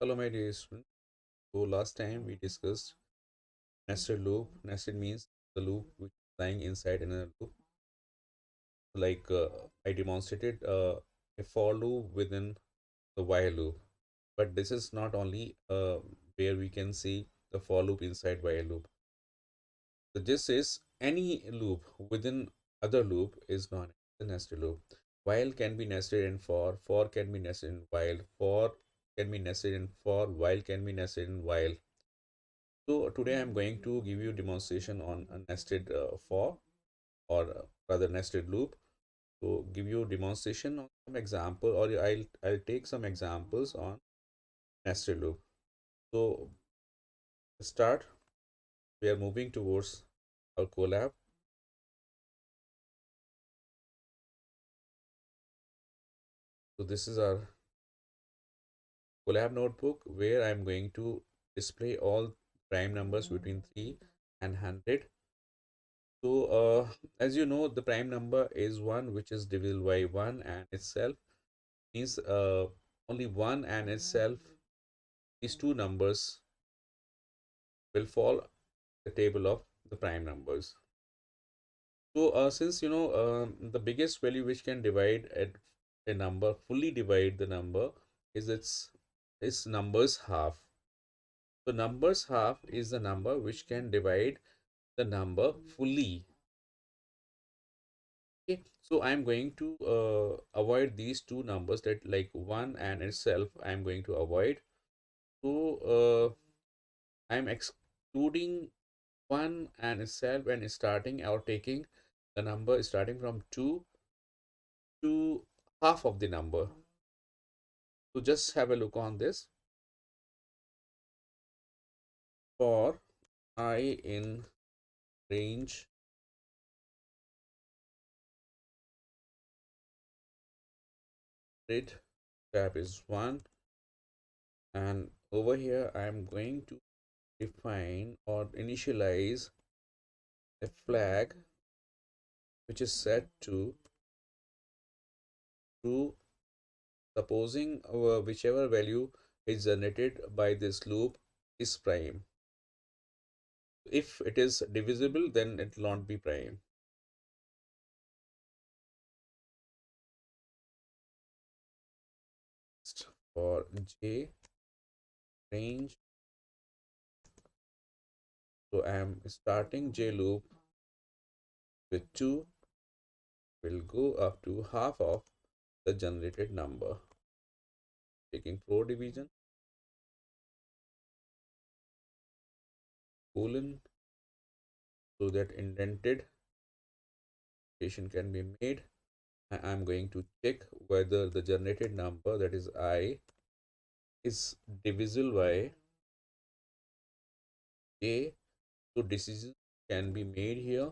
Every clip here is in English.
Hello, my dear student. So last time we discussed nested loop. Nested means the loop which is lying inside another loop. Like I demonstrated a for loop within the while loop. But this is not only where we can see the for loop inside while loop. So this is any loop within other loop is known as the nested loop. While can be nested in for can be nested in for can be nested in while can be nested in while. So today I'm going to give you demonstration on a nested for or rather nested loop. So give you demonstration on some example or I'll take some examples on nested loop. So start. We are moving towards our Colab. So this is our Colab notebook where I'm going to display all prime numbers between 3 and 100. So as you know, the prime number is 1 which is divisible by 1 and itself means only 1 and itself, these two numbers will fall the table of the prime numbers. So since you know the biggest value which can divide a number, fully divide the number, is its numbers half. So numbers half is the number which can divide the number fully. Okay, so I'm going to avoid these two numbers, that like 1 and itself I'm going to avoid. So I'm excluding 1 and itself and starting or taking the number starting from 2 to half of the number. So just have a look on this. For I in range grid tab is 1, and over here I am going to define or initialize a flag which is set to true, supposing whichever value is generated by this loop is prime. If it is divisible, then it will not be prime. For j range, so I am starting j loop with 2, will go up to half of the generated number, taking 4 division, colon, so that indented station can be made. I'm going to check whether the generated number, that is I, is divisible by j. So decision can be made here.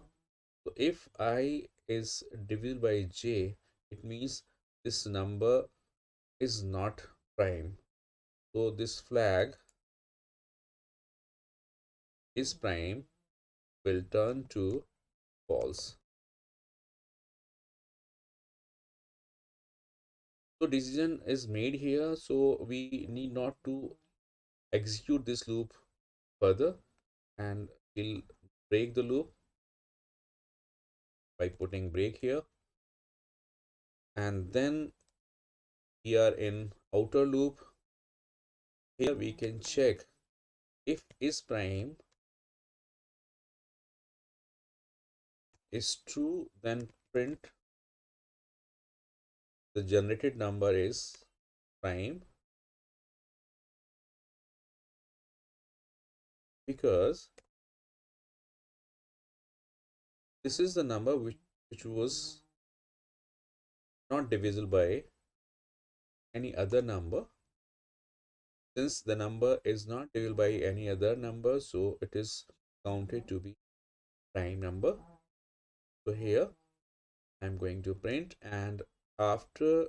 So if I is divisible by j, it means this number is not prime. So this flag is prime will turn to false. So decision is made here. So we need not to execute this loop further, and we'll break the loop by putting break here. And then we are in outer loop. Here we can check if is prime is true, then print the generated number is prime, because this is the number which was not divisible by any other number. Since the number is not divisible by any other number, so it is counted to be prime number. So here I'm going to print, and after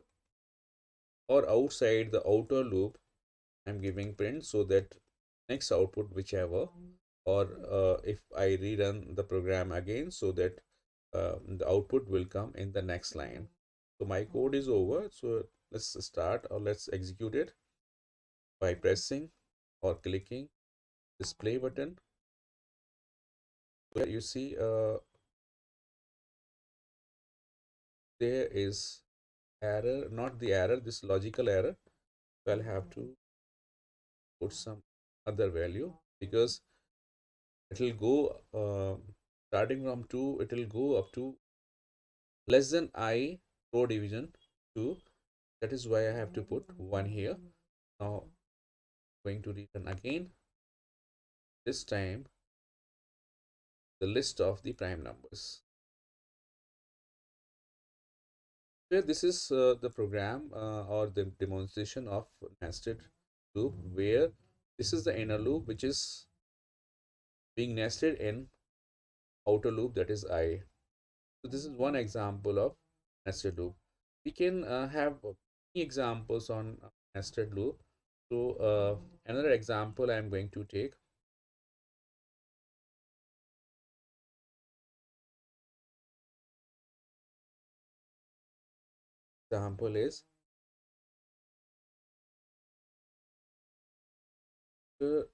or outside the outer loop I'm giving print, so that next output whichever, or if I rerun the program again, so that the output will come in the next line. So my code is over, so let's start or let's execute it. by pressing or clicking this play button. Where you see there is error, not the error, this logical error. So I'll have to put some other value because it will go starting from 2, it will go up to less than I row division 2. That is why I have to put 1 here. Now going to return again, this time the list of the prime numbers. Here this is the program or the demonstration of nested loop, where this is the inner loop which is being nested in outer loop, that is I. So this is one example of nested loop. We can have many examples on nested loop. So another example I am going to take. Example is the,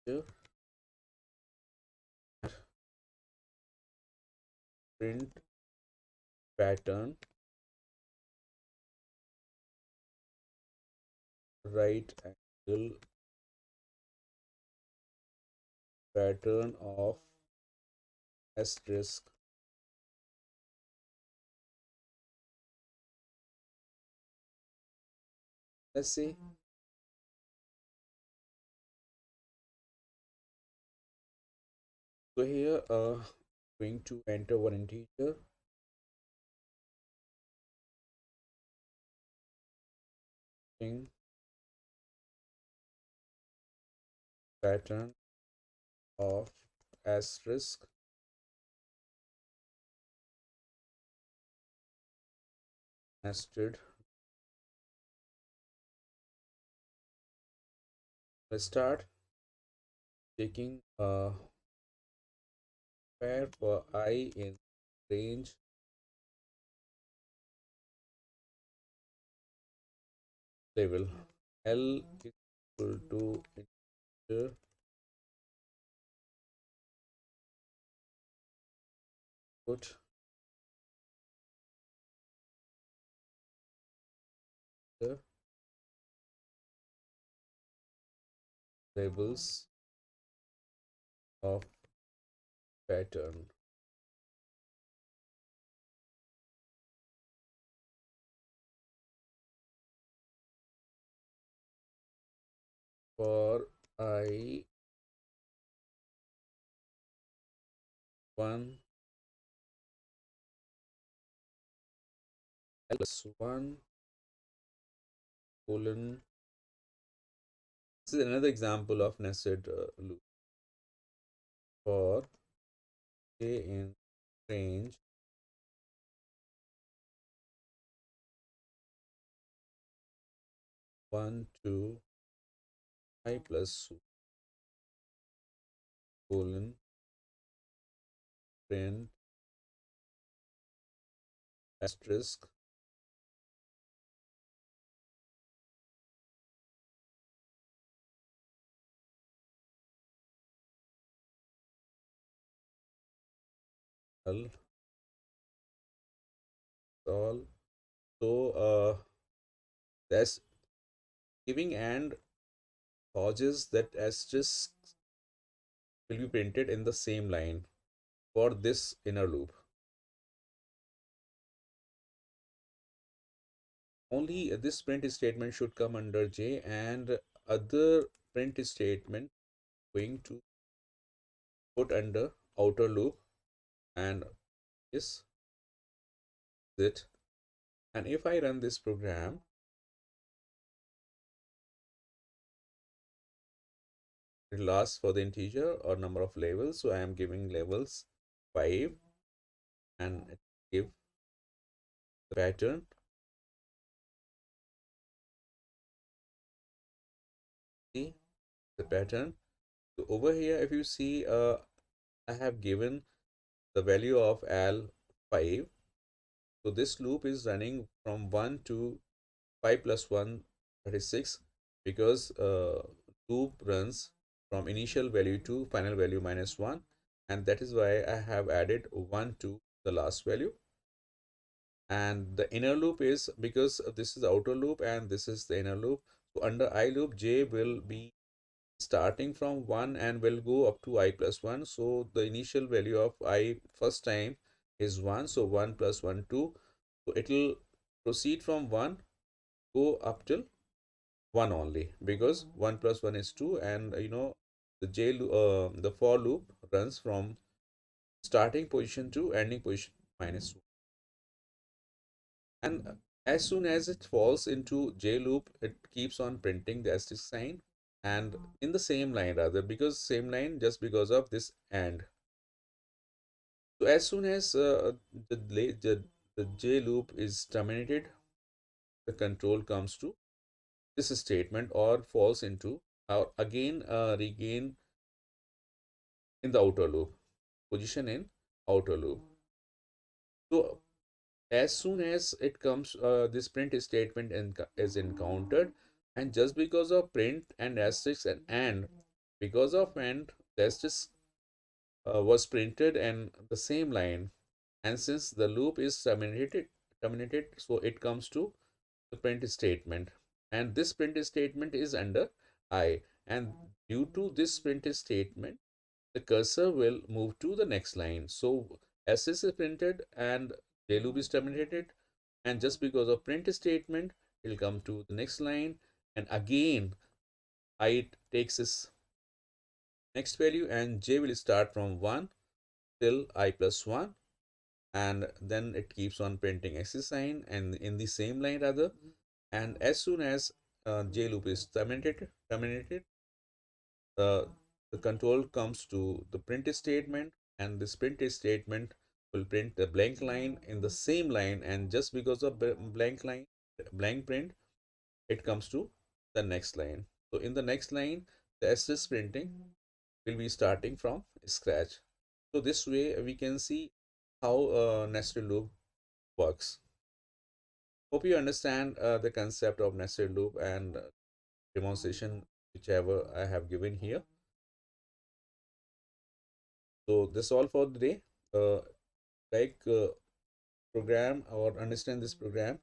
the print pattern right angle pattern of asterisk. Let's see. So here going to enter one integer, string pattern of asterisk nested. Let's start taking where for I in range level L is equal to integer put the labels of pattern for I 1 L plus 1 colon. This is another example of nested loop for A in range 1 to I plus colon print asterisk L all. So that's giving and causes that asterisk will be printed in the same line for this inner loop. Only this print statement should come under J, and other print statement going to put under outer loop, and is it. And if I run this program, it will ask for the integer or number of levels. So I am giving levels 5, and it give the pattern. See the pattern. So over here, if you see, I have given the value of L 5. So this loop is running from 1 to 5 plus 1, 36, because loop runs from initial value to final value minus 1, and that is why I have added 1 to the last value. And the inner loop is because this is the outer loop and this is the inner loop. So under I loop, j will be starting from 1 and will go up to I plus 1. So the initial value of I first time is 1, so 1 plus 1 2. So it will proceed from 1, go up till 1 only, because 1 plus 1 is 2, and the for loop runs from starting position to ending position minus 1. And as soon as it falls into j loop, it keeps on printing the asterisk sign, and in the same line rather, because same line just because of this and. So as soon as the j loop is terminated, the control comes to this statement or falls into, or again regain in the outer loop, position in outer loop. So as soon as it comes, this print statement is encountered, and just because of print and asterisk and because of and, the asterisk was printed and the same line, and since the loop is terminated, so it comes to the print statement, and this print statement is under I, and due to this print statement, the cursor will move to the next line. So SS is printed and j loop is terminated, and just because of print statement, it will come to the next line, and again I takes its next value, and j will start from 1 till I plus 1, and then it keeps on printing x sign and in the same line rather. And as soon as j loop is terminated, uh, the control comes to the print statement, and this print statement will print the blank line in the same line, and just because of blank print, it comes to the next line. So in the next line, the SS printing will be starting from scratch. So this way we can see how nested loop works. Hope you understand the concept of nested loop and demonstration whichever I have given here. So this is all for the day. Uh, like program or understand this program,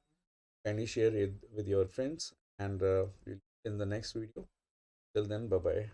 kindly share it with your friends, and we'll in the next video. Till then, bye bye.